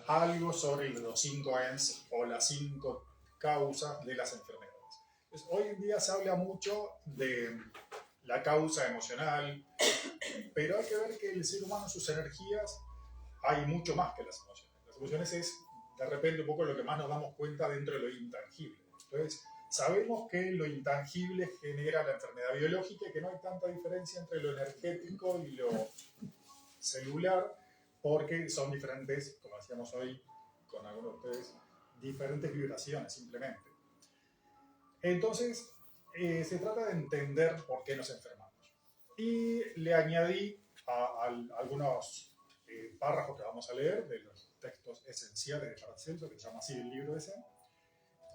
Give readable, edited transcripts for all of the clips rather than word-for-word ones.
algo sobre los 5 ENS o las 5 causas de las enfermedades. Entonces, hoy en día se habla mucho de la causa emocional, pero hay que ver que el ser humano, sus energías, hay mucho más que las emociones. Las emociones es, de repente, un poco lo que más nos damos cuenta dentro de lo intangible. Entonces, sabemos que lo intangible genera la enfermedad biológica y que no hay tanta diferencia entre lo energético y lo celular, porque son diferentes, como decíamos hoy con algunos de ustedes, diferentes vibraciones simplemente. Entonces, se trata de entender por qué nos enfermamos. Y le añadí a algunos párrafos que vamos a leer de los textos esenciales de Paracelso, que se llama así el libro ese.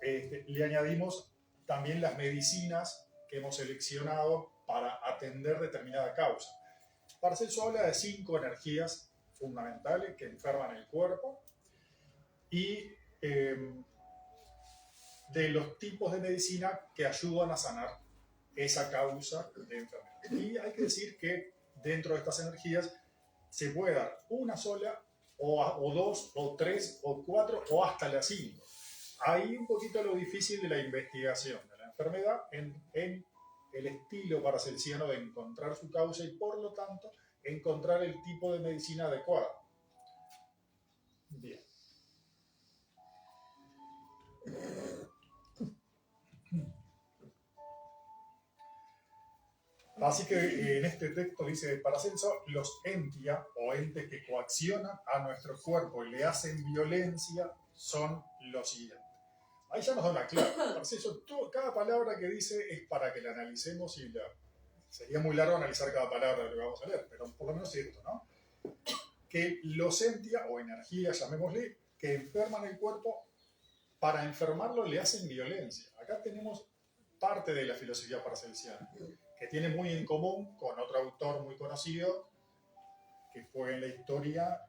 Le añadimos también las medicinas que hemos seleccionado para atender determinada causa. Paracelso habla de 5 energías fundamentales que enferman el cuerpo y de los tipos de medicina que ayudan a sanar esa causa de enfermedad. Y hay que decir que dentro de estas energías se puede dar una sola, o 2, o 3, o 4, o hasta las 5. Ahí un poquito lo difícil de la investigación de la enfermedad en el estilo paracelsiano de encontrar su causa y por lo tanto encontrar el tipo de medicina adecuada. Bien. Así que en este texto dice Paracelso, los entia o entes que coaccionan a nuestro cuerpo y le hacen violencia son los siguientes. Ahí ya nos da una clave. Paracelso, cada palabra que dice es para que la analicemos y sería muy largo analizar cada palabra de lo que vamos a leer, pero por lo menos esto, ¿no? Que los entia o energías, llamémosle, que enferman el cuerpo, para enfermarlo le hacen violencia. Acá tenemos parte de la filosofía paracelsiana, que tiene muy en común con otro autor muy conocido, que fue en la historia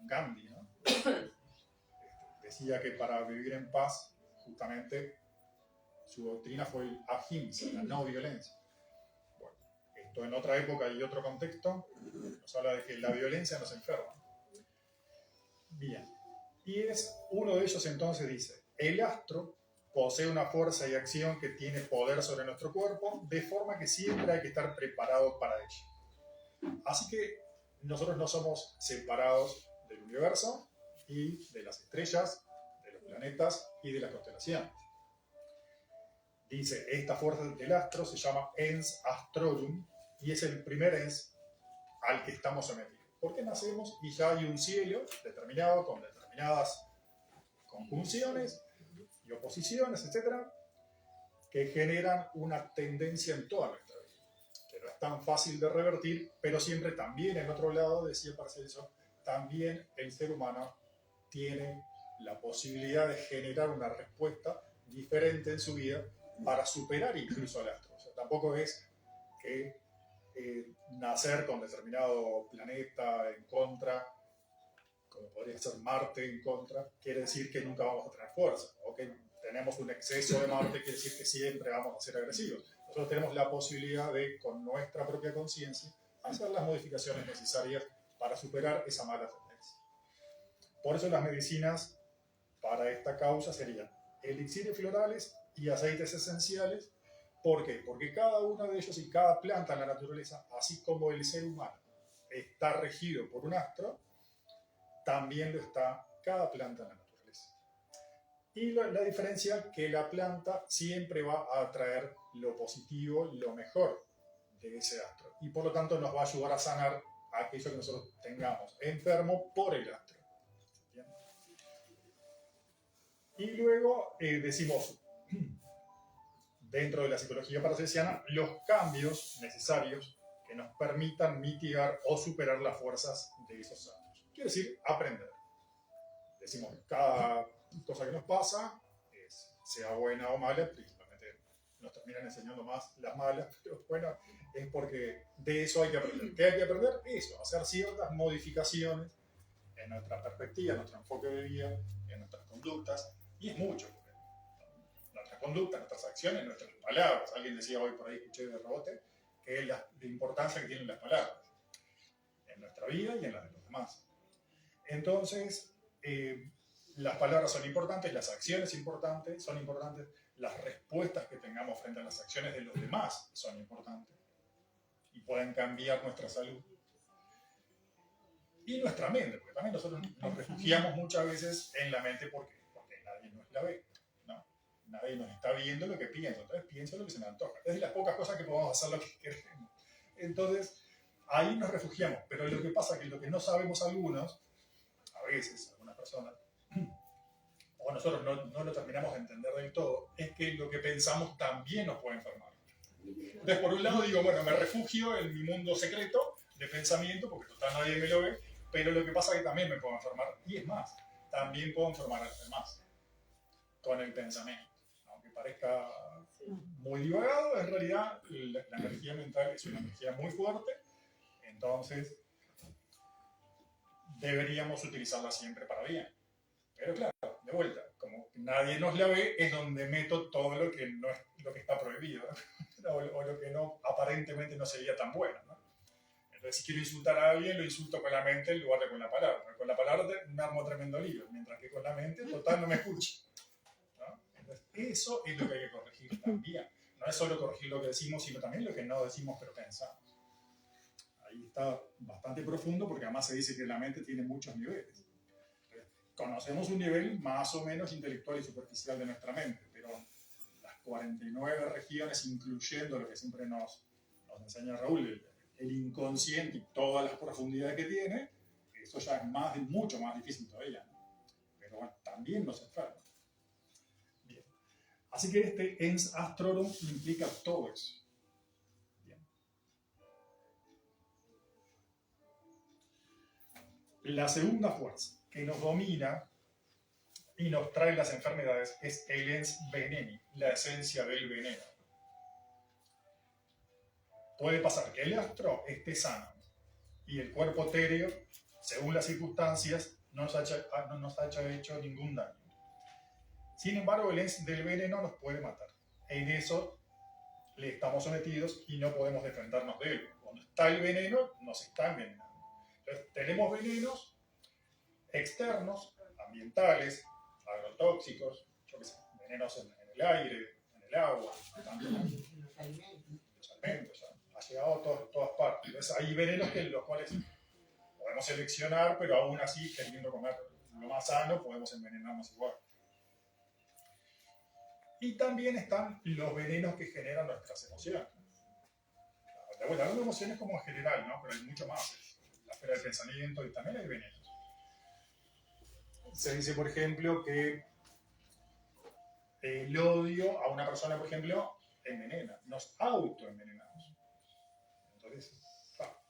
Gandhi, ¿no? Decía que para vivir en paz, justamente, su doctrina fue el ahimsa, la no violencia. Bueno, esto en otra época y otro contexto nos habla de que la violencia nos enferma. Bien, y uno de ellos entonces dice, el astro posee una fuerza y acción que tiene poder sobre nuestro cuerpo, de forma que siempre hay que estar preparado para ello. Así que nosotros no somos separados del universo y de las estrellas, de los planetas y de las constelaciones. Dice, esta fuerza del astro se llama ens astrorum y es el primer ens al que estamos sometidos. Porque nacemos y ya hay un cielo determinado con determinadas conjunciones y oposiciones, etcétera, que generan una tendencia en toda nuestra vida, que no es tan fácil de revertir, pero siempre también en otro lado, decía Paracelso, también el ser humano tiene la posibilidad de generar una respuesta diferente en su vida para superar incluso al astro. O sea, tampoco es que nacer con determinado planeta en contra, como podría ser Marte en contra, quiere decir que nunca vamos a tener fuerza, o que tenemos un exceso de Marte, quiere decir que siempre vamos a ser agresivos. Nosotros tenemos la posibilidad de, con nuestra propia conciencia, hacer las modificaciones necesarias para superar esa mala tendencia. Por eso las medicinas para esta causa serían elixires florales y aceites esenciales. ¿Por qué? Porque cada uno de ellos y cada planta en la naturaleza, así como el ser humano está regido por un astro, también lo está cada planta en la naturaleza. Y la diferencia es que la planta siempre va a atraer lo positivo, lo mejor de ese astro. Y por lo tanto nos va a ayudar a sanar aquello que nosotros tengamos enfermo por el astro. ¿Bien? Y luego decimos, dentro de la psicología paracelsiana, los cambios necesarios que nos permitan mitigar o superar las fuerzas de esos astros. Quiere decir, aprender. Decimos, cada cosa que nos pasa, sea buena o mala, principalmente nos terminan enseñando más las malas, pero bueno, es porque de eso hay que aprender. ¿Qué hay que aprender? Eso, hacer ciertas modificaciones en nuestra perspectiva, en nuestro enfoque de vida, en nuestras conductas, y es mucho. Nuestras conductas, nuestras acciones, nuestras palabras. Alguien decía hoy por ahí, escuché de rebote, que es la importancia que tienen las palabras en nuestra vida y en la de los demás. Entonces, las palabras son importantes, las acciones son importantes, las respuestas que tengamos frente a las acciones de los demás son importantes y pueden cambiar nuestra salud. Y nuestra mente, porque también nosotros nos refugiamos muchas veces en la mente porque nadie nos la ve, ¿no? Nadie nos está viendo lo que pienso, entonces pienso lo que se me antoja. Es de las pocas cosas que podemos hacer lo que queremos. Entonces, ahí nos refugiamos, pero lo que pasa es que lo que no sabemos algunos, a veces, algunas personas, o nosotros no lo terminamos de entender del todo, es que lo que pensamos también nos puede enfermar. Entonces, por un lado digo, bueno, me refugio en mi mundo secreto de pensamiento, porque total nadie me lo ve, pero lo que pasa es que también me puedo enfermar, y es más, también puedo enfermar a los demás con el pensamiento. Aunque parezca muy divagado, en realidad la energía mental es una energía muy fuerte, entonces deberíamos utilizarla siempre para bien. Pero claro, de vuelta, como nadie nos la ve, es donde meto todo lo que, no es, lo que está prohibido, ¿no? o lo que no, aparentemente no sería tan bueno, ¿no? Entonces, si quiero insultar a alguien, lo insulto con la mente en lugar de con la palabra. Con la palabra me armo tremendo lío, mientras que con la mente, total, no me escucha, ¿no? Entonces, eso es lo que hay que corregir también. No es solo corregir lo que decimos, sino también lo que no decimos, pero pensamos. Ahí está bastante profundo, porque además se dice que la mente tiene muchos niveles. Conocemos un nivel más o menos intelectual y superficial de nuestra mente, pero las 49 regiones, incluyendo lo que siempre nos enseña Raúl, el inconsciente y todas las profundidades que tiene, eso ya es mucho más difícil todavía, ¿no? Pero bueno, también nos enferma. Bien. Así que este ens astrorum implica todo eso. Bien. La segunda fuerza que nos domina y nos trae las enfermedades es el ens veneni, la esencia del veneno. Puede pasar que el astro esté sano y el cuerpo etéreo, según las circunstancias, no nos haya hecho ningún daño. Sin embargo, el ens del veneno nos puede matar. En eso le estamos sometidos y no podemos defendernos de él. Cuando está el veneno, nos está envenenando. Entonces, tenemos venenos externos, ambientales, agrotóxicos, yo qué sé, venenos en el aire, en el agua, también en los alimentos, ha llegado a todas partes. Entonces hay venenos que los cuales podemos seleccionar, pero aún así, queriendo comer lo más sano, podemos envenenarnos igual. Y también están los venenos que generan nuestras emociones. Bueno, hablando de emociones como en general, ¿no? Pero hay mucho más. La esfera del pensamiento y también hay venenos. Se dice, por ejemplo, que el odio a una persona, por ejemplo, envenena. Nos autoenvenenamos. Entonces,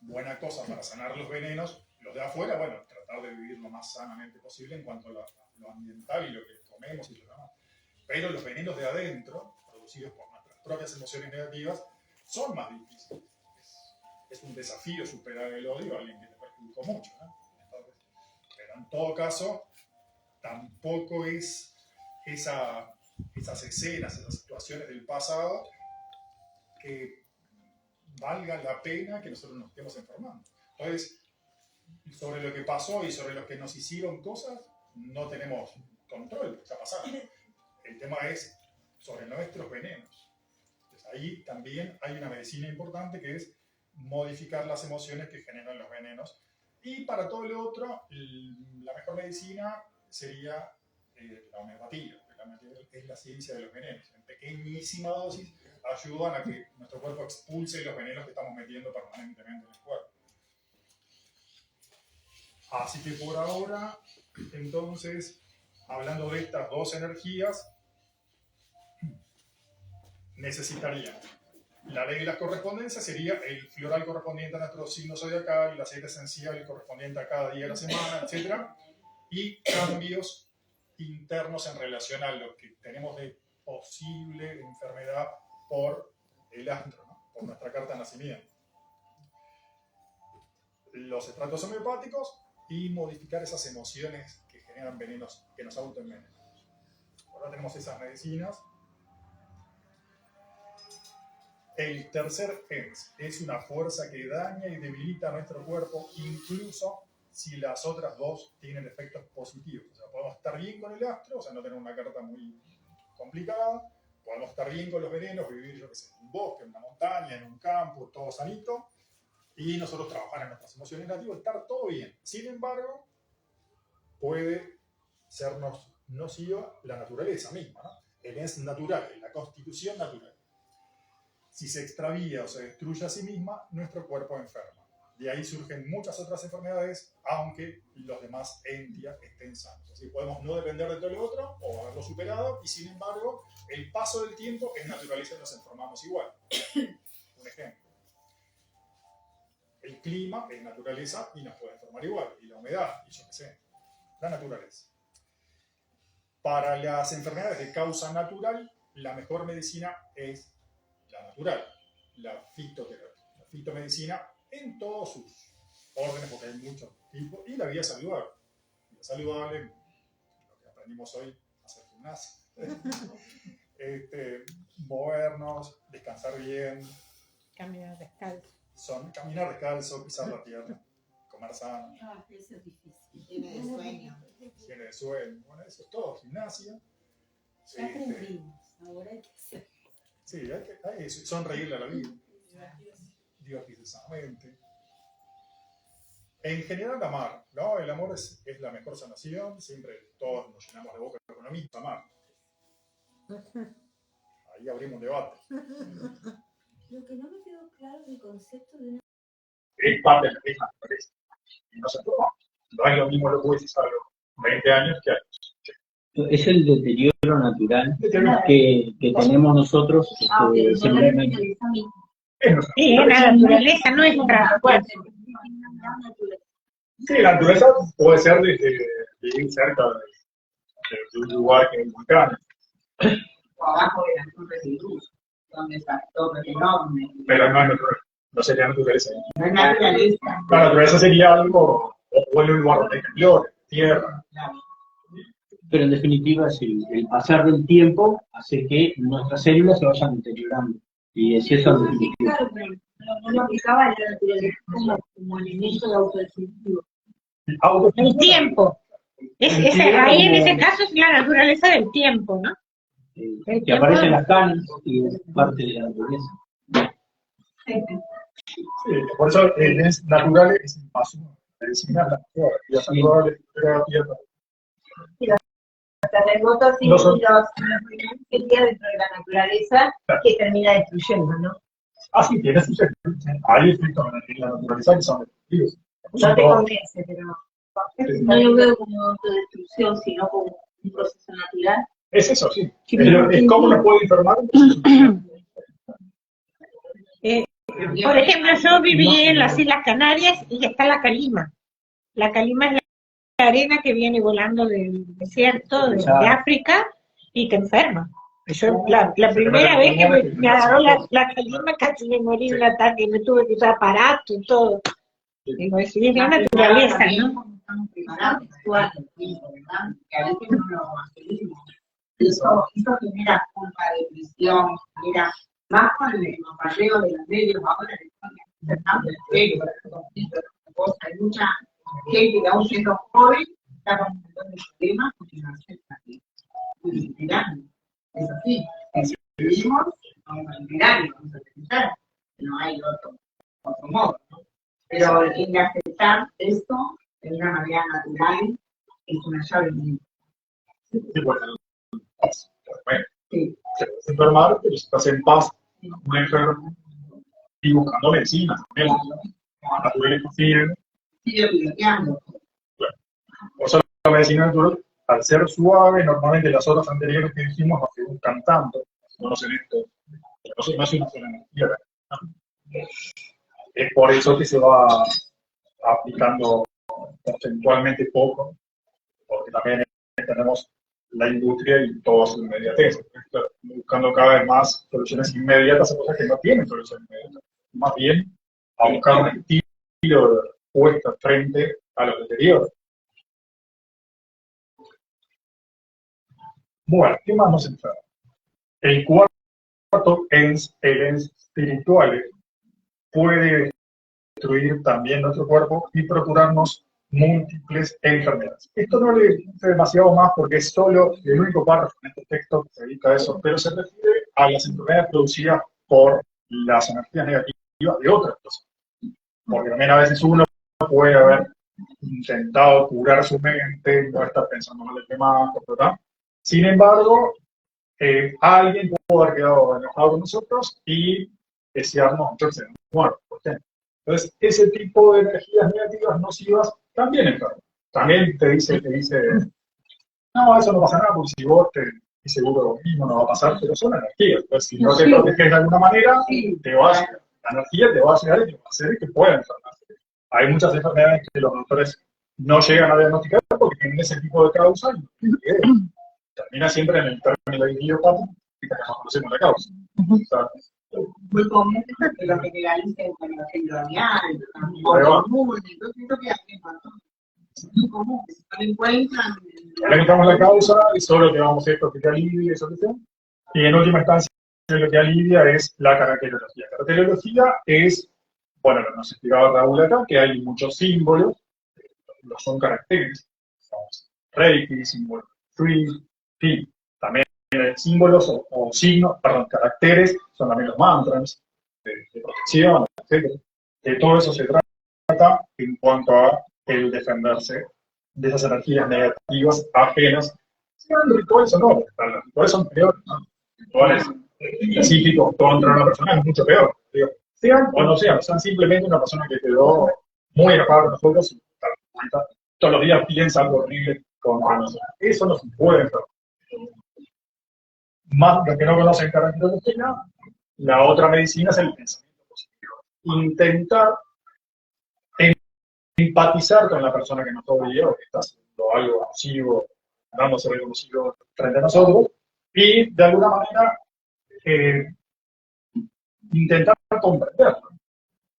buena cosa para sanar los venenos. Los de afuera, bueno, tratar de vivir lo más sanamente posible en cuanto a lo ambiental y lo que comemos y lo demás. Pero los venenos de adentro, producidos por nuestras propias emociones negativas, son más difíciles. Es un desafío superar el odio a alguien que te perjudicó mucho, ¿no? Entonces, pero en todo caso, tampoco es esas escenas, esas situaciones del pasado que valga la pena que nosotros nos estemos enfermando. Entonces, sobre lo que pasó y sobre los que nos hicieron cosas, no tenemos control, ya pasaron. El tema es sobre nuestros venenos. Entonces, ahí también hay una medicina importante que es modificar las emociones que generan los venenos. Y para todo lo otro, la mejor medicina sería la homeopatía. La homeopatía es la ciencia de los venenos. En pequeñísima dosis ayudan a que nuestro cuerpo expulse los venenos que estamos metiendo permanentemente en el cuerpo. Así que por ahora, entonces, hablando de estas dos energías, necesitaríamos la ley de las correspondencias, sería el floral correspondiente a nuestro signo zodiacal, el aceite esencial correspondiente a cada día de la semana, etc. Y cambios internos en relación a lo que tenemos de posible enfermedad por el astro, ¿no? Por nuestra carta de nacimiento. Los estratos homeopáticos y modificar esas emociones que generan venenos, que nos autoenvenenan. Ahora tenemos esas medicinas. El tercer ens es una fuerza que daña y debilita nuestro cuerpo, incluso si las otras dos tienen efectos positivos. O sea, podemos estar bien con el astro, o sea, no tener una carta muy complicada, podemos estar bien con los venenos, vivir, yo qué sé, en un bosque, en una montaña, en un campo, todo sanito, y nosotros trabajar en nuestras emociones negativas, estar todo bien. Sin embargo, puede sernos nociva la naturaleza misma, ¿no? El es natural, la constitución natural. Si se extravía o se destruye a sí misma, nuestro cuerpo enferma. De ahí surgen muchas otras enfermedades, aunque los demás entias estén sanos. Así podemos no depender de todo lo otro o haberlo superado, y sin embargo, el paso del tiempo en naturaleza nos enfermamos igual. Un ejemplo. El clima es naturaleza y nos puede enfermar igual, y la humedad, y yo qué sé, la naturaleza. Para las enfermedades de causa natural, la mejor medicina es la natural, la fitoterapia, la fitomedicina en todos sus órdenes, porque hay muchos tipos, y la vida saludable. La vida saludable, lo que aprendimos hoy, hacer gimnasia, movernos, descansar bien, Caminar descalzo. Caminar descalzo, pisar la tierra, comer sano. No, eso es difícil. Higiene de sueño. Higiene de sueño, bueno, eso es todo, gimnasia. Ya aprendimos, ahora hay que hacer. Sí, hay que sonreírle a la vida. Divertirse sanamente. En general, amar, ¿no? El amor es la mejor sanación, siempre todos nos llenamos de boca con lo mismo, amar. Ahí abrimos un debate. Lo que no me quedó claro es el concepto de una... Es parte de la misma naturaleza. Y nosotros no es lo mismo lo que hubiese a los 20 años que a los... Es el deterioro natural que tenemos nosotros. Simplemente. Sí, es la naturaleza nuestra. Sí, la naturaleza puede ser de vivir cerca de un lugar que es volcán. O abajo de las nubes de luz, donde está todo enorme. Pero no es natural, no sería naturaleza. No es naturaleza. La naturaleza sería algo, o en un lugar donde hay flores, tierra. Pero en definitiva, el pasar del tiempo hace que nuestras células se vayan deteriorando. Y es eso en definitiva. Claro, pero no lo aplicaba a la naturaleza como elemento de autodestructivo. El tiempo. Ahí en ese caso es la naturaleza del tiempo, ¿no? Que aparecen las canas y es parte de la naturaleza. Sí, por eso es natural, es el paso. Medicina, la saludable, tierra. Los terremotos y los que día dentro de la naturaleza que termina destruyendo, ¿no? Ah, sí, tiene sus efectos. Hay efectos en la naturaleza que son destructivos. No te convence, pero No lo veo como autodestrucción, sino como un proceso natural. Es eso, sí. Es cómo nos puede enfermar. Por ejemplo, yo viví en las Islas Canarias y está la calima. La calima es la arena que viene volando del desierto de África y te enferma. Yo, la primera vez que me agarró la calima casi me morí de un ataque, me tuve que usar aparato y todo. Digo, es la naturaleza, ¿no? Estamos preparados para actuar el tiempo, ¿verdad? Que a veces no lo hacemos. Eso genera culpa, depresión, genera más con el bombardeo de los medios, ahora le están acercando el serio, hay mucha gente que aún siendo joven está con un montón de problemas porque no acepta que es así. Si vivimos, vamos a mirar y vamos a pensar que no hay otro modo, ¿no? Pero el de aceptar esto de una manera natural es una llave muy... Sí, bueno, sí. Se puede enfermar, pero si estás en paz, un enfermo, y buscando medicina también. La naturaleza sigue piloteando. Claro. Por eso la medicina natural, al ser suave, normalmente las otras anteriores que dijimos no se buscan tanto, no en esto, no es una sola energía. ¿No? Es por eso que se va aplicando porcentualmente poco, porque también tenemos la industria y todo su inmediatez. Buscando cada vez más soluciones inmediatas a cosas que no tienen soluciones inmediatas. Más bien a buscar un estilo de respuesta frente a lo anterior. Bueno, ¿qué más nos enferma? El cuarto ens espiritual puede destruir también nuestro cuerpo y procurarnos múltiples enfermedades. Esto no le dice demasiado más porque es solo el único párrafo en este texto que se dedica a eso, pero se refiere a las enfermedades producidas por las energías negativas de otras personas. Porque también a veces uno puede haber intentado curar su mente, no estar pensando mal del tema, ¿verdad? Sin embargo, alguien pudo haber quedado enojado con nosotros y desearnos entonces muerto, por ejemplo. Entonces, ese tipo de energías negativas nocivas también enferman. También te dice, no, eso no pasa nada, porque si vos y seguro lo mismo no va a pasar, pero son energías. Entonces, si no te proteges de alguna manera, te va a llegar. La energía te va a llegar y te va a hacer que pueda enfermarte. Hay muchas enfermedades que los doctores no llegan a diagnosticar porque tienen ese tipo de causa y termina siempre en el término de idiopático que no conocemos la causa. O sea, muy común que lo generalicen con los endromiales, entonces esto queda bien, ¿no? Es muy común que se no encuentran. Ahora encontramos la causa y solo lo que vamos a esto que te alivia y solución. Y en última instancia, lo que alivia es la caracterología. La caracterología es, bueno, nos explicaba Raúl acá, que hay muchos símbolos, no son caracteres, son Reiki, símbolos, Tree, fin, también símbolos o signos, perdón, caracteres, son también los mantras de protección, etc. De todo eso se trata en cuanto a el defenderse de esas energías negativas ajenas, sean rituales o no, los rituales son peores, ¿no? Rituales específicos contra una persona es mucho peor, digo, sean o no sean simplemente una persona que quedó muy enojada con nosotros y todos los días piensa algo horrible contra nosotros. Eso no se puede hacer. Más los que no conocen caracterología, la otra medicina es el pensamiento positivo. Intentar empatizar con la persona que nos odia o que está haciendo algo nocivo, dándose algo nocivo frente a nosotros, y de alguna manera intentar comprenderlo.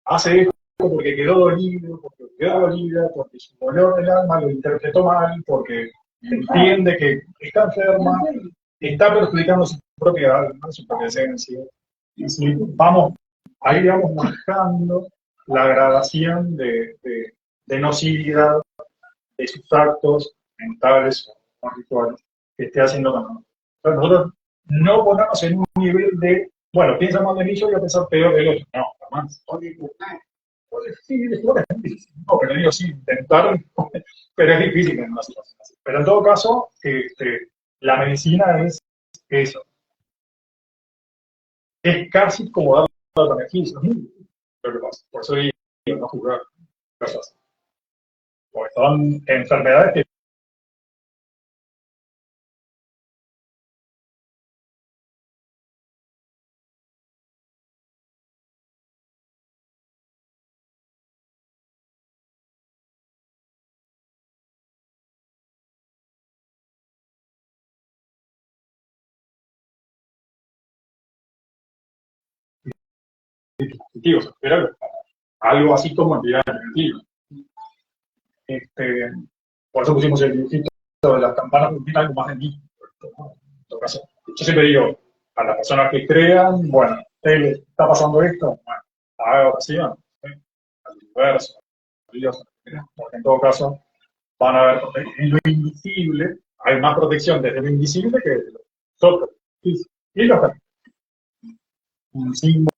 Hace esto porque quedó dolido, porque quedó dolida, porque su dolor del alma lo interpretó mal, porque entiende que está enferma, está perjudicando su propia alma, su propia esencia. Y si vamos, ahí vamos marcando la gradación de nocividad de sus actos mentales o rituales que esté haciendo con nosotros. Entonces nosotros no ponemos en un nivel de, bueno, piensa mal de mí, yo voy a pensar peor del otro. No, jamás. Sí, es difícil. No, pero digo, sí, intentar, pero es difícil en una situación así. Pero en todo caso, la medicina es eso. Es casi como dar la energía. Lo que pasa. Por eso digo, no juzgar cosas. Porque son enfermedades que dispositivos, pero algo así como entidades negativas. Por eso pusimos el dibujito de las campanas, porque tiene algo más de mí. En todo caso, yo siempre digo a las personas que crean, bueno, ¿le está pasando esto? Bueno, haga oración, al universo, a Dios, porque en todo caso van a ver, en lo invisible, hay más protección desde lo invisible que desde lo nosotros. Y los un símbolo,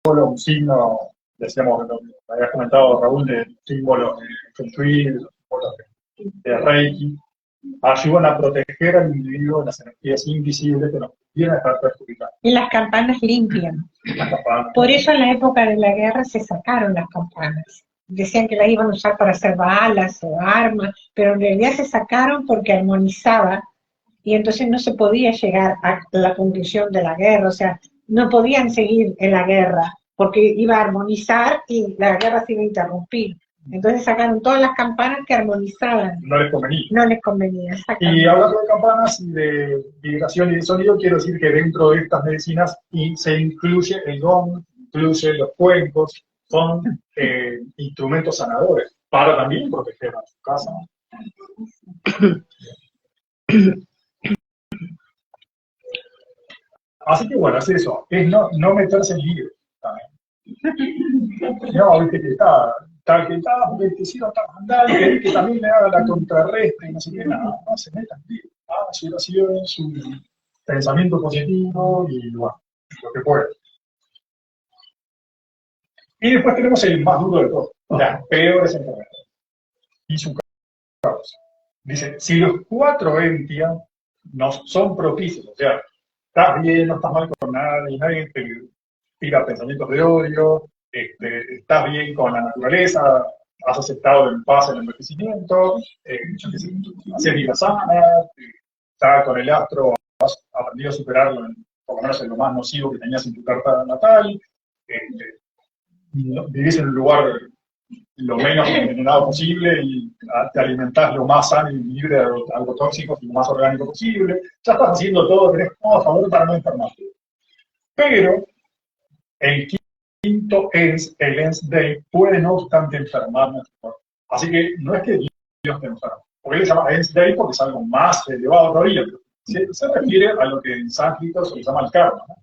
un signo, decíamos, lo habías comentado Raúl, de símbolos de Feng Shui, de los símbolos de Reiki, ayudan a proteger al individuo de las energías invisibles que nos pudieran estar perjudicando. Y las campanas limpian. Las campanas. Por eso en la época de la guerra se sacaron las campanas. Decían que las iban a usar para hacer balas o armas, pero en realidad se sacaron porque armonizaba y entonces no se podía llegar a la conclusión de la guerra, o sea, no podían seguir en la guerra porque iba a armonizar y la guerra se iba a interrumpir. Entonces sacaron todas las campanas que armonizaban. No les convenía. No les convenía, exactamente. Y hablando de campanas y de vibración y de sonido, quiero decir que dentro de estas medicinas se incluye el gong, incluye los cuencos, son instrumentos sanadores para también proteger a su casa. Así que bueno, es eso, es no meterse en líos también. No, viste que está tal que porque te hicieron tal mandar y querés que también le haga la contrarresta y no sé qué, no se metan, tío. Su oración, su pensamiento positivo y bueno, lo que pueda. Y después tenemos el más duro de todos, las peores enfermedades. Y su causa. Dice, si los 4 entias no son propicios, o sea, estás bien, no estás mal con nadie te tira pensamientos de odio, estás bien con la naturaleza, has aceptado el paz, el envejecimiento, hacer vida sana, estás con el astro, has aprendido a superarlo, por lo menos en lo más nocivo que tenías en tu carta natal, vivís en un lugar lo menos envenenado posible y te alimentás lo más sano y libre de algo tóxico y lo más orgánico posible. Ya estás haciendo todo, tenés todo a favor para no enfermarte. Pero el quinto ENS, el ENS Day, puede no obstante enfermar nuestro cuerpo. Así que no es que Dios te enferma. Porque él se llama ENS Day porque es algo más elevado todavía. Se refiere a lo que en sánscrito se llama el karma, ¿no?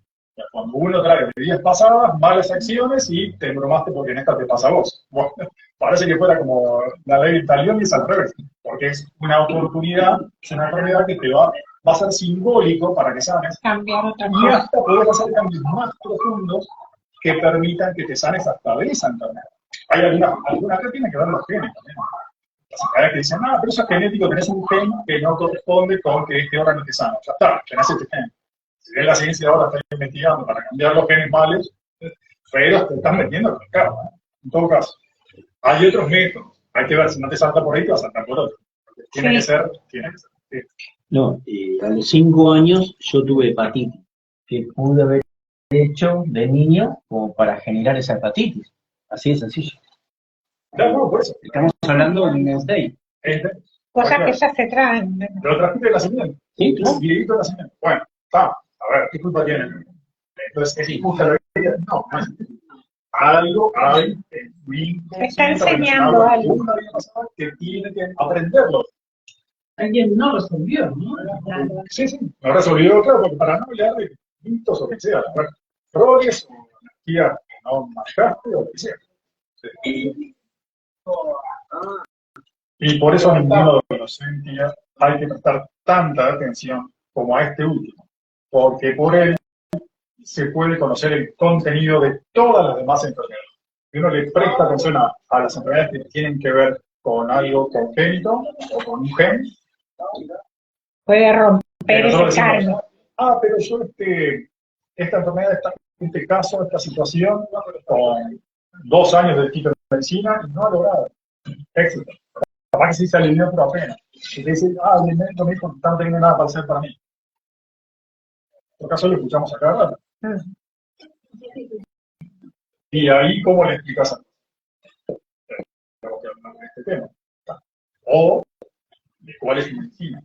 Cuando uno trae de vidas pasadas, malas acciones y te embromaste porque en esta te pasa a vos. Bueno, parece que fuera como la ley de Talión y es al revés, porque es una oportunidad, es una enfermedad que te va a ser simbólico para que sanes. Y hasta poder hacer cambios más profundos que permitan que te sanes hasta de esa enfermedad. Hay algunas que tienen que ver los genes también. Las enfermedades que dicen, pero eso es genético, tenés un gen que no corresponde con que este órgano te sana. Ya está, tenés este gen. Si bien la ciencia ahora está investigando para cambiar los genes malos, pero te están metiendo con el karma. En todo caso, hay otros métodos. Hay que ver, si no te salta por ahí, te va a saltar por otro. Tiene que ser. Sí. No, a los 5 años yo tuve hepatitis, que pude haber hecho de niño como para generar esa hepatitis. Así de sencillo. Claro, por eso. Estamos hablando de un Men's Day. Cosas que ya se traen. Lo trajiste de nacimiento. Sí, claro. Directo de nacimiento. Bueno, está. A ver, ¿qué culpa tiene? Entonces, ¿es injusta la vida? No, no es injusta. Algo hay en mí. Te está enseñando algo. Una vida pasada que tiene que aprenderlo. Alguien no resolvió, ¿no? Sí, no resolvió, claro, porque para no hablar de mitos o que sea, a ver, roles o energías que no manejaste o lo que sea. Sí. Y por eso a ninguno de los sentidos hay que prestar tanta atención como a este último, porque por él se puede conocer el contenido de todas las demás enfermedades. Si uno le presta atención a las enfermedades que tienen que ver con algo congénito o con un gen, puede romper ese karma. Pero yo esta enfermedad, este caso, esta situación, con 2 años de título de medicina, no ha logrado éxito. Capaz que sí se alivió, pero apenas. Y te dicen, el médico me dijo que no tengo nada para hacer para mí. Por caso lo escuchamos acá, ¿verdad? Y ahí, ¿cómo le explicas a este tema? O de cuál es su medicina.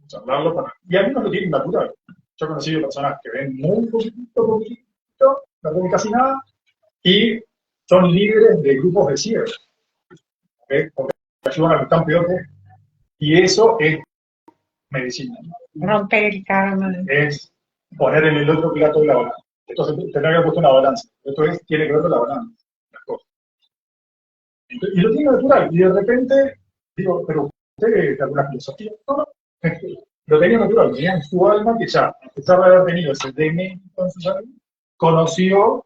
Charlarlo para... Y algunos lo tienen natural. Yo he conocido personas que ven muy poquito, no ven casi nada, y son líderes de grupos de cierre. Porque ayudan a los que están peor que él. Y eso es medicina. Romper el karma. Es poner en el otro plato de la balanza. Entonces, tendría que haber puesto una balanza. Esto tiene que ver con la balanza. Las cosas. Y lo tiene natural. Y de repente, digo, pero usted de alguna filosofía, no, lo tenía natural. Tenía en su alma que ya, a pesar de haber tenido ese demento en su alma, conoció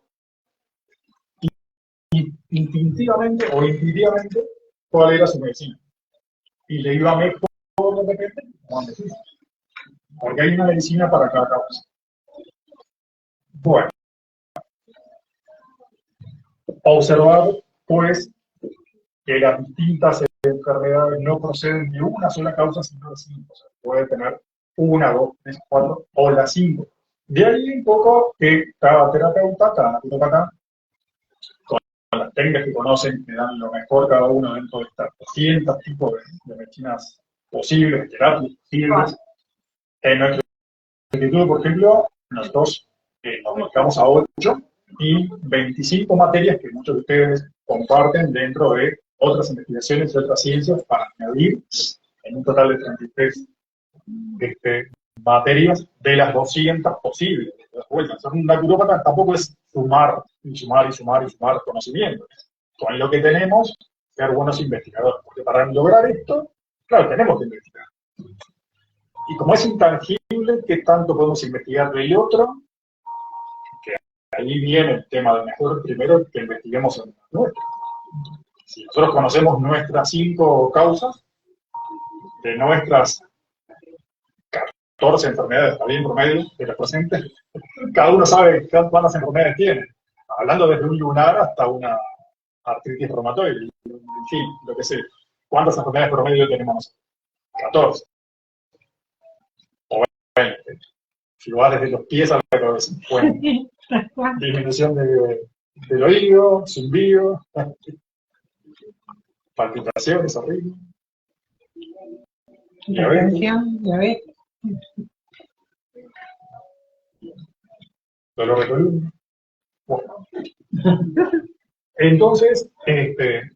instintivamente o intuitivamente cuál era su medicina. Y le iba mejor de repente, como antes. Porque hay una medicina para cada causa. Bueno, observar, pues, que las distintas enfermedades no proceden de una sola causa, sino de 5. O sea, puede tener 1, 2, 3, 4 o las 5. De ahí un poco que cada terapeuta, cada naturópata, con las técnicas que conocen, que dan lo mejor cada uno dentro de estas 200 tipos de medicinas posibles, terapias posibles. En nuestro instituto, por ejemplo, nosotros nos dedicamos a 8 y 25 materias que muchos de ustedes comparten dentro de otras investigaciones y otras ciencias para añadir en un total de 33 materias de las 200 posibles. Entonces, un naturópata tampoco es sumar y sumar y sumar y sumar conocimientos. con lo que tenemos, ser buenos investigadores. Porque para lograr esto, claro, tenemos que investigar. Y como es intangible, ¿qué tanto podemos investigar del otro? Que ahí viene el tema de mejor primero que investiguemos en nuestro. Si nosotros conocemos nuestras 5 causas, de nuestras 14 enfermedades, está bien promedio, de las presentes, cada uno sabe cuántas enfermedades tiene, hablando desde un lunar hasta una artritis reumatoide, en fin, lo que sea. ¿Cuántas enfermedades promedio tenemos nosotros? 14. O 20. Si vas desde los pies a la cabeza. Bueno, disminución del oído, zumbido, palpitaciones, arritmias. Diabetes. Dolor de columna. Bueno. Entonces, de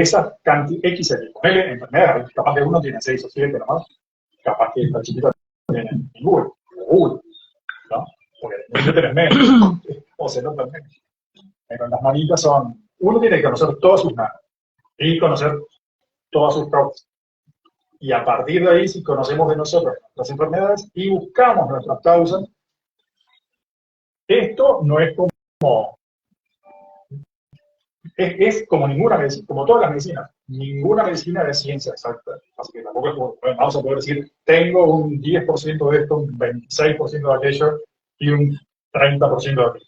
esas X, ponele enfermedades, capaz que uno tiene 6 o 7 nomás, capaz que esta chiquita tiene ninguna, ¿no? Porque no tenés menos, o se notan menos. Pero las manitas son, uno tiene que conocer todas sus manos y conocer todas sus causas. Y a partir de ahí, si conocemos de nosotros las enfermedades y buscamos nuestras causas, esto no es como, es como ninguna medicina, como todas las medicinas. Ninguna medicina es ciencia exacta. Así que tampoco es como, vamos a poder decir, tengo un 10% de esto, un 26% de aquello y un 30% de aquello.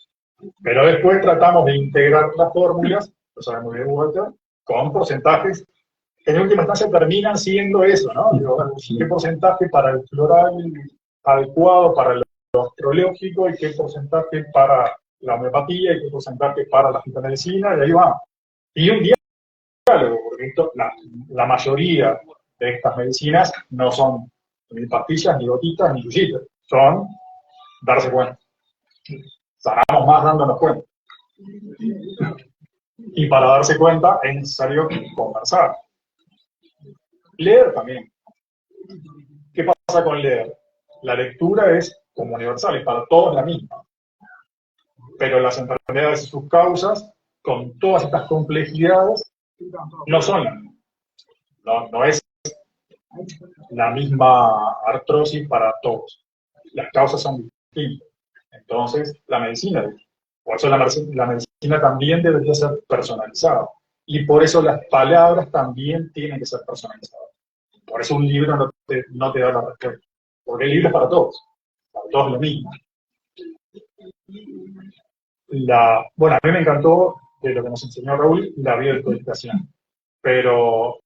Pero después tratamos de integrar las fórmulas, lo sabemos bien vuelta, con porcentajes que en última instancia terminan siendo eso, ¿no? Digo, ¿qué porcentaje para el floral adecuado, para el astrológico, y qué porcentaje para la homeopatía, y qué porcentaje para la fitomedicina, y ahí va. Y un diálogo, porque esto, la mayoría de estas medicinas no son ni pastillas, ni gotitas, ni yuyitas, son darse cuenta. Sanamos más dándonos cuenta. Y para darse cuenta es necesario conversar. Leer también. ¿Qué pasa con leer? La lectura es como universal, es para todos la misma. Pero las enfermedades y sus causas, con todas estas complejidades, no son las mismas. No es la misma artrosis para todos. Las causas son distintas. Entonces, la medicina, por eso la medicina también debería ser personalizada. Y por eso las palabras también tienen que ser personalizadas. Por eso un libro no te da la respuesta. Porque el libro es para todos lo mismo. Bueno, a mí me encantó de lo que nos enseñó Raúl, la biodescodificación. Pero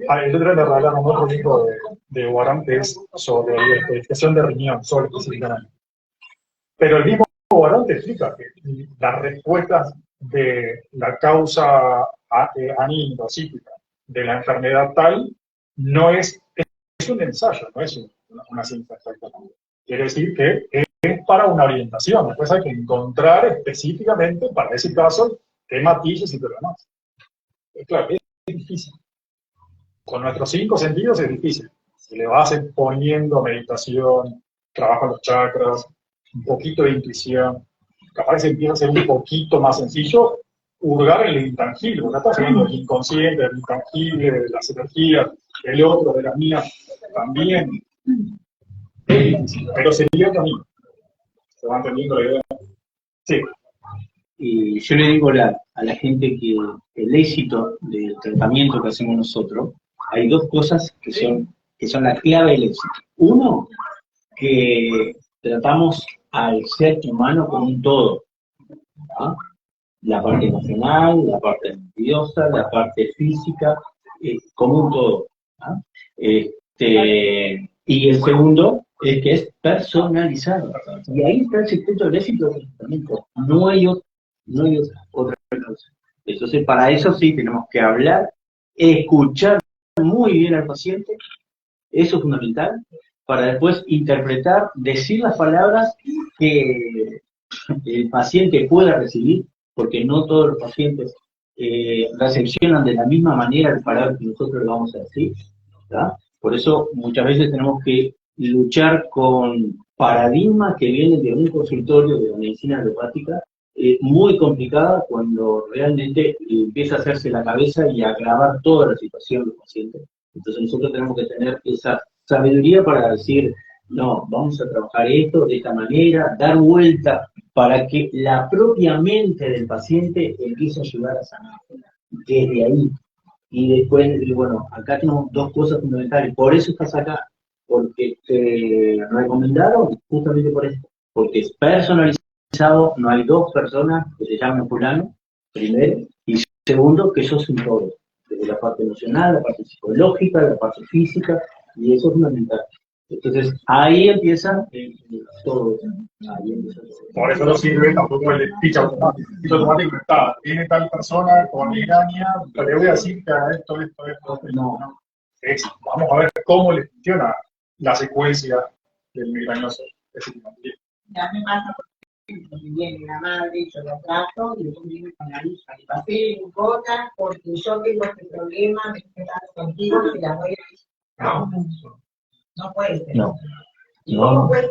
el otro día le regalaron otro libro de Warren que es sobre la biodescodificación de riñón, sobre específicamente. Pero el mismo Warren te explica que las respuestas de la causa anímico-psíquica de la enfermedad tal no es un ensayo, no es una ciencia exacta. Quiere decir que es para una orientación. Después hay que encontrar específicamente para ese caso qué matices y todo lo demás. Claro, es difícil. Con nuestros 5 sentidos es difícil. Si le vas poniendo meditación, trabajo en los chakras, un poquito de intuición, capaz que empieza a ser un poquito más sencillo hurgar en lo intangible, porque estás hablando del inconsciente, del intangible, de las energías, del otro, de las mías, también. Pero sería también. ¿Se va entendiendo la idea? Sí. Y yo le digo a la gente que el éxito del tratamiento que hacemos nosotros, hay 2 cosas que son la clave del éxito. Uno, que tratamos al ser humano como un todo. ¿Ah? La parte emocional, la parte nerviosa, la parte física, como un todo. ¿Ah? Y el segundo es que es personalizado. Y ahí está el secreto del éxito del tratamiento. No hay otra cosa. Entonces, para eso sí tenemos que hablar, escuchar muy bien al paciente, eso es fundamental, para después interpretar, decir las palabras que el paciente pueda recibir, porque no todos los pacientes recepcionan de la misma manera el palabra que nosotros le vamos a decir, ¿verdad? Por eso muchas veces tenemos que luchar con paradigmas que vienen de un consultorio de la medicina alopática, muy complicada cuando realmente empieza a hacerse la cabeza y a agravar toda la situación del paciente. Entonces nosotros tenemos que tener esa sabiduría para decir, no, vamos a trabajar esto de esta manera, dar vuelta para que la propia mente del paciente empiece a ayudar a sanar desde ahí. Y después, bueno, acá tenemos dos cosas fundamentales, por eso estás acá, porque te recomendaron justamente por esto, porque es personalizado, no hay dos personas que se llamen fulano, primero, y segundo, que sos un todo, desde la parte emocional, la parte psicológica, la parte física, y eso es fundamental. Entonces, ahí empieza todo. Ahí empieza todo. Por eso no sirve tampoco el ficha automático. El ficha automático está, viene tal persona con migraña, le voy a decir que haga esto. No. Vamos a ver cómo le funciona la secuencia del migrañoso. Ya me pasa, por ejemplo, que viene la madre, yo la trato, y después viene con la hija, le pasé gotas porque yo tengo este problema, me quedas contigo, y la voy a decir, no puede ser. No. ¿Y cómo puede?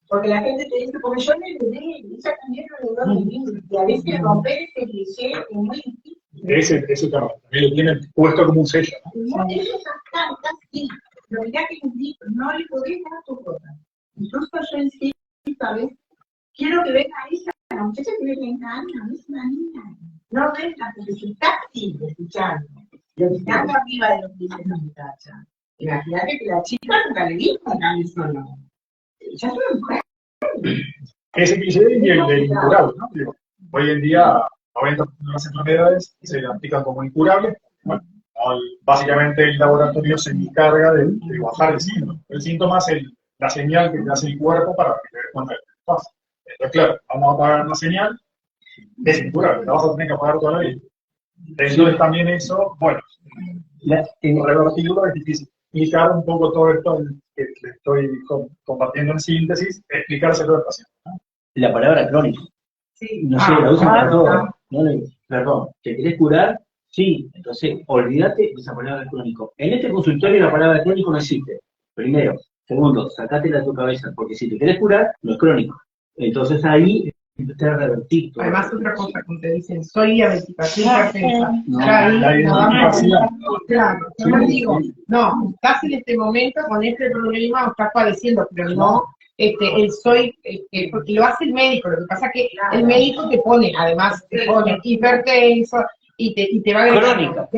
Porque la gente te dice, porque yo le heredé, ella también lo heredó de mí, y a veces romper ese cliché es muy difícil. Ese también lo tienen puesto como un sello, ¿no? No, ellos están así, pero mirá que les digo, no le podés dar tu cosa. Incluso yo en sí, ¿sabes? Quiero que venga ella, la muchacha que tiene 30 años, es una niña. No venga, porque se está así, escuchando. Lo que está arriba de lo que dice la muchacha. Imagínate que la chica nunca le dijo a eso, no. Ella es una mujer. Ese cliché y el de incurable, ¿no? Digo, hoy en día, 90% de las enfermedades se identifican como incurables. Bueno, básicamente el laboratorio se encarga de bajar el síntoma. El síntoma es la señal que te hace el cuerpo para que te des cuenta de lo que pasa. Entonces, claro, vamos a apagar la señal, es incurable, la vas a tener que apagar toda la vida. Entonces también eso, bueno, revertirlo es difícil. Explicar un poco todo esto que le estoy compartiendo en síntesis, explicárselo al paciente, ¿no? La palabra crónico. Sí. No sé, la usan para todo. Perdón, ¿te querés curar? Sí, entonces olvídate de esa palabra crónico. En este consultorio la palabra crónico no existe. Primero. Segundo, sacátela de tu cabeza, porque si te querés curar, no es crónico. Entonces ahí empezar a revertir todo. Además, otra cosa, como te dicen, soy diabética, soy hipertensa. No, la identificación. Claro, yo les digo, no, estás en este momento con este problema o estás padeciendo, pero no, el soy, porque lo hace el médico, lo que pasa es que el médico te pone, además, te pone hipertenso y te va a Crónica.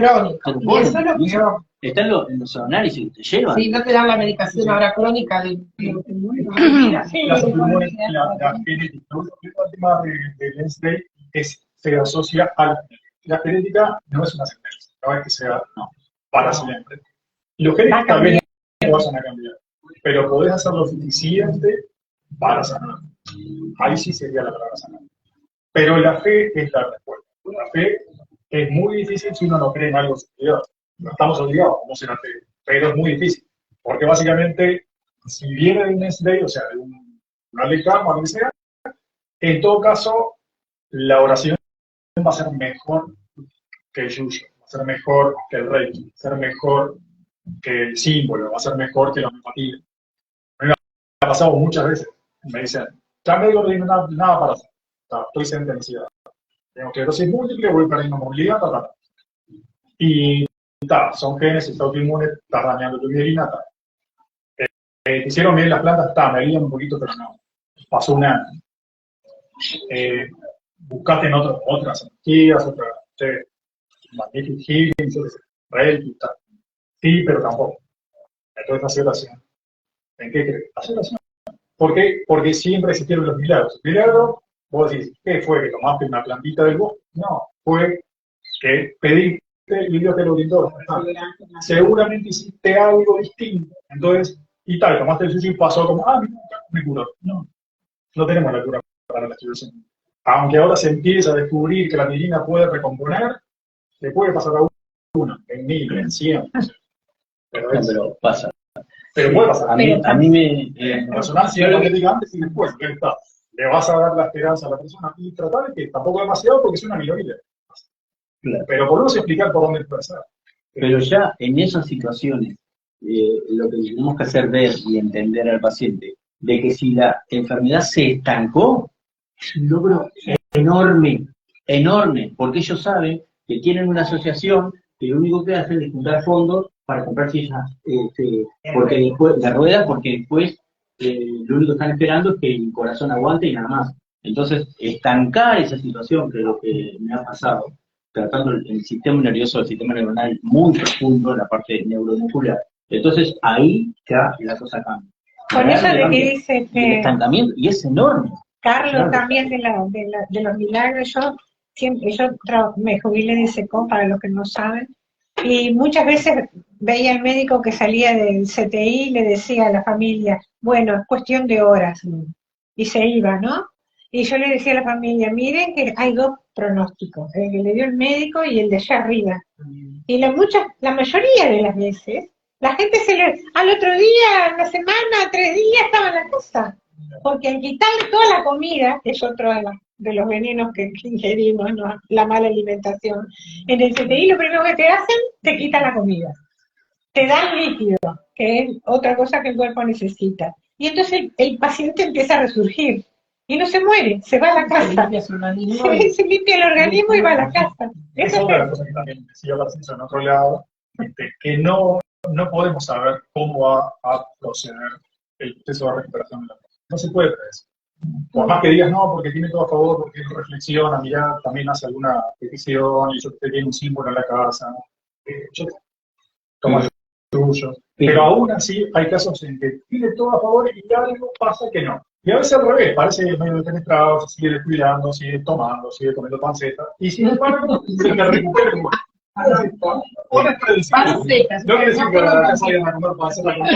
Y eso es lo peor. Están los análisis que te llevan. Sí, no te dan la medicación ahora crónica de La genética, la última de Wednesday se asocia a la genética, no es una sentencia, no es que sea para siempre. Los genes tal vez no vayan a cambiar, pero podés hacer lo suficiente para sanar. Ahí sí sería la palabra sanar. Pero la fe es la respuesta. La fe es muy difícil si uno no cree en algo superior. No estamos obligados a conocer la fe, pero es muy difícil. Porque básicamente, si viene de un Wednesday, o sea, de una lectura, o lo que sea, en todo caso, la oración va a ser mejor que el yuyo, va a ser mejor que el reiki, va a ser mejor que el símbolo, va a ser mejor que la homeopatía. Me ha pasado muchas veces. Me dicen, ya me digo nada para hacer. Estoy sentenciado. Tengo esclerosis múltiple, voy perdiendo movilidad, y son genes, estás autoinmune, estás dañando tu mielina, te hicieron bien las plantas, me lían un poquito, pero no. Pasó un año. Buscaste en otras energías, Magnetic Healing, Reiki, tal. Sí, pero tampoco. Entonces, hacer oración. ¿En qué crees? Hacer oración. ¿Por qué? Porque siempre existieron los milagros. El milagro, vos decís, ¿qué fue? ¿Que tomaste una plantita del bosque? No, fue que pediste y Dios te lo brindó. Seguramente hiciste algo distinto. Entonces, y tal, tomaste el sushi y pasó como, me curó. No tenemos la cura para la situación. Aunque ahora se empieza a descubrir que la mielina puede recomponer, le puede pasar a uno, en 1000, en 100. Pero pasa. Pero puede pasar. A mí me... Resonancia magnética antes y después, ya está. Le vas a dar la esperanza a la persona y tratar de que tampoco demasiado porque es una minoría. Claro. Pero podemos explicar por dónde puede ser. Pero ya en esas situaciones, lo que tenemos que hacer ver y entender al paciente, de que si la enfermedad se estancó, es un logro enorme, enorme, porque ellos saben que tienen una asociación que lo único que hacen es juntar fondos para comprar sillas, porque después, de ruedas, porque después lo único que están esperando es que el corazón aguante y nada más. Entonces, estancar esa situación, que es lo que me ha pasado, tratando el sistema nervioso, el sistema neuronal muy profundo, la parte neuromuscular. Entonces, ahí ya la cosa cambia. Con eso de que Cambia. dice Y el que estancamiento, y es enorme. Carlos también de los milagros, me jubilé de SECO, para los que no saben, y muchas veces veía al médico que salía del CTI y le decía a la familia, bueno, es cuestión de horas, y se iba, ¿no? Y yo le decía a la familia, miren que hay dos pronósticos, el que le dio el médico y el de allá arriba. Y la mayoría de las veces, la gente al otro día, una semana, 3 días, estaba en la casa. Porque al quitarle toda la comida, que es otro de los venenos que ingerimos, ¿no? La mala alimentación, en el CTI lo primero que te hacen, te quitan la comida. Te dan líquido, que es otra cosa que el cuerpo necesita. Y entonces el paciente empieza a resurgir. Y no se muere, se va a la casa. Se limpia el organismo y va a la casa. Esa es otra de las cosas que también decía Narciso en otro lado, que no podemos saber cómo va a proceder el proceso de recuperación de la persona. No se puede predecir. Por más que digas, no, porque tiene todo a favor, porque él reflexiona, mira, también hace alguna petición, y yo te tiene un símbolo en la casa, yo toma el tuyo. Pero aún así hay casos en que tiene todo a favor y algo pasa que no. Y a veces al revés, parece medio penetrado, se sigue descuidando, sigue tomando, sigue comiendo panceta, y sin embargo se le recupera. Ahora es predecible. No quiere decir que la casa vayan a comer panceta con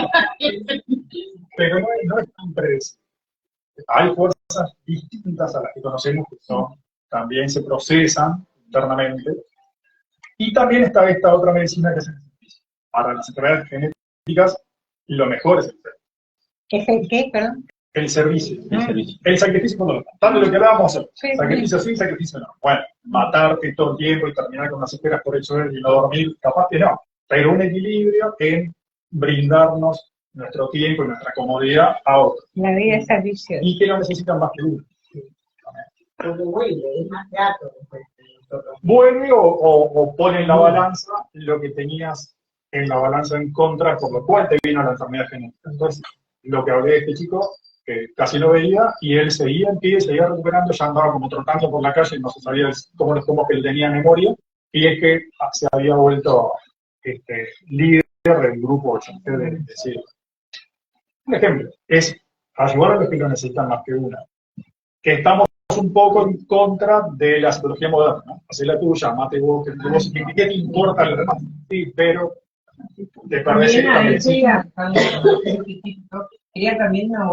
pero no es tan predecible. Hay fuerzas distintas a las que conocemos que también se procesan internamente. Y también está esta otra medicina que se necesita. Para las enfermedades genéticas, lo mejor es el servicio. ¿Es el qué, perdón? El servicio. El sacrificio por lo tanto lo que hablábamos, sacrificio sí, sacrificio no. Bueno, matarte todo el tiempo y terminar con las esperas por el suelo y no dormir, capaz que no. Pero un equilibrio en brindarnos nuestro tiempo y nuestra comodidad a otros. La vida es servicio. Y que no necesitan más que uno. Porque vuelve, es más gato. Vuelve o pone en la balanza lo que tenías en la balanza en contra, por lo cual te vino la enfermedad genética. Entonces, lo que hablé de este chico, que casi no veía, y él seguía en pie, seguía recuperando, ya andaba como trotando por la calle, no se sabía cómo que él tenía memoria, y es que se había vuelto líder del grupo 8 de CIE. Un ejemplo, es ayudar a los que lo necesitan más que una. Que estamos un poco en contra de la psicología moderna, ¿no? Hacé la tuya, mate vos, que vos, ¿qué te importa lo demás? Sí, pero te parece que también quería también una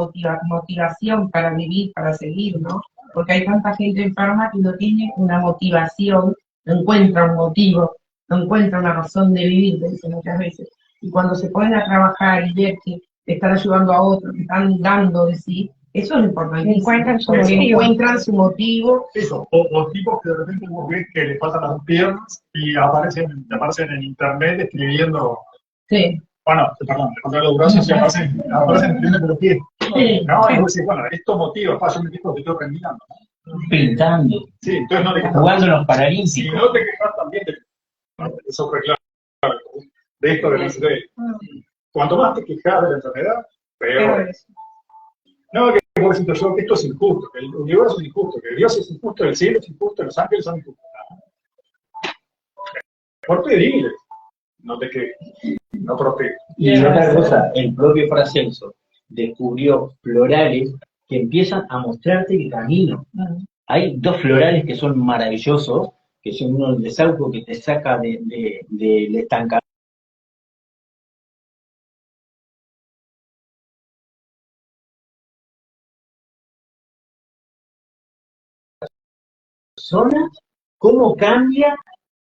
motivación para vivir, para seguir, ¿no? Porque hay tanta gente enferma que no tiene una motivación, no encuentra un motivo, no encuentra una razón de vivir, dice muchas veces. Y cuando se ponen a trabajar y ver que están ayudando a otros, que están dando de sí, eso es importantísimo. Encuentran su motivo. Eso, o tipos que de repente vos ves que le faltan las dos piernas y aparecen en internet escribiendo. Sí. Bueno, perdón, le faltan los brazos y aparecen escribiendo los pies. Sí. No, y vos decís, bueno, esto motiva, yo me quejo, te estoy rendiendo. Pintando. Sí, entonces no te quejas. Jugando en los paralímpicos. Si no te quejas también te quejas. Eso fue claro. De esto del ICD. Cuanto más te quejas de la enfermedad, peor. No, que pobrecito yo, que esto es injusto, que el universo es injusto, que Dios es injusto, el cielo es injusto, los ángeles son injustos. Mejor pedirle, no te quejes, no proteges. Y otra cosa, el propio Paracelso descubrió florales que empiezan a mostrarte el camino. Hay dos florales que son maravillosos, que son uno de Sauco que te saca del estancamiento. Cómo cambia